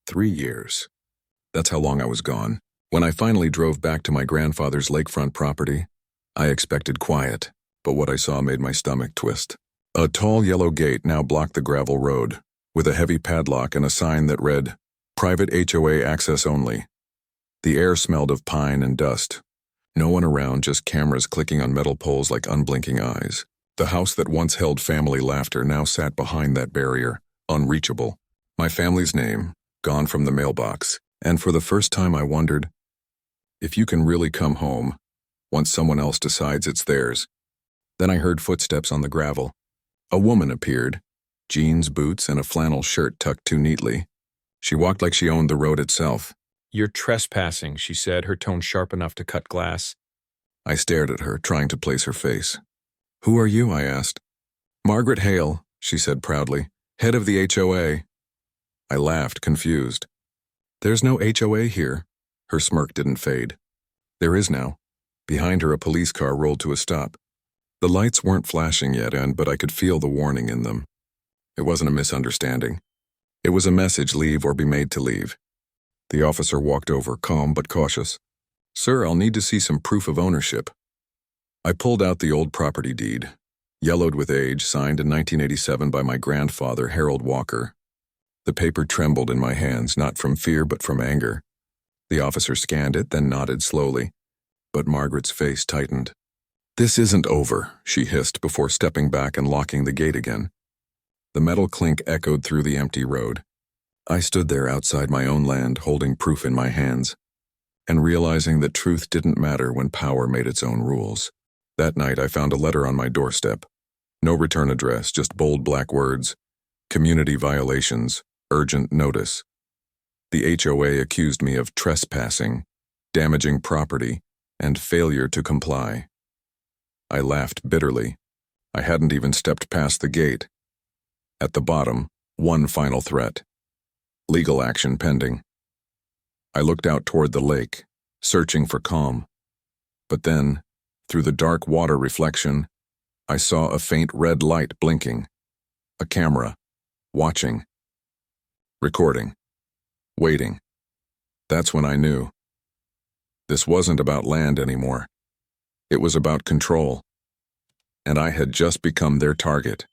3 years. That's how long I was gone. When I finally drove back to my grandfather's lakefront property, I expected quiet, but what I saw made my stomach twist. A tall yellow gate now blocked the gravel road, with a heavy padlock and a sign that read, "Private HOA access only." The air smelled of pine and dust. No one around, just cameras clicking on metal poles like unblinking eyes. The house that once held family laughter now sat behind that barrier, unreachable. My family's name, gone from the mailbox, and for the first time I wondered, if you can really come home, once someone else decides it's theirs. Then I heard footsteps on the gravel. A woman appeared, jeans, boots, and a flannel shirt tucked too neatly. She walked like she owned the road itself. "You're trespassing," she said, her tone sharp enough to cut glass. I stared at her, trying to place her face. "Who are you?" I asked. "Margaret Hale," she said proudly, "head of the HOA. I laughed, confused. "There's no HOA here." Her smirk didn't fade. "There is now." Behind her, a police car rolled to a stop. The lights weren't flashing yet, but I could feel the warning in them. It wasn't a misunderstanding. It was a message: leave or be made to leave. The officer walked over, calm but cautious. "Sir, I'll need to see some proof of ownership." I pulled out the old property deed, yellowed with age, signed in 1987 by my grandfather, Harold Walker. The paper trembled in my hands, not from fear but from anger. The officer scanned it, then nodded slowly, but Margaret's face tightened. "This isn't over," she hissed before stepping back and locking the gate again. The metal clink echoed through the empty road. I stood there outside my own land, holding proof in my hands, and realizing that truth didn't matter when power made its own rules. That night I found a letter on my doorstep. No return address, just bold black words: "Community violations, urgent notice." The HOA accused me of trespassing, damaging property, and failure to comply. I laughed bitterly. I hadn't even stepped past the gate. At the bottom, one final threat: legal action pending. I looked out toward the lake, searching for calm. But then, through the dark water reflection, I saw a faint red light blinking. A camera, watching, recording, waiting. That's when I knew. This wasn't about land anymore. It was about control. And I had just become their target.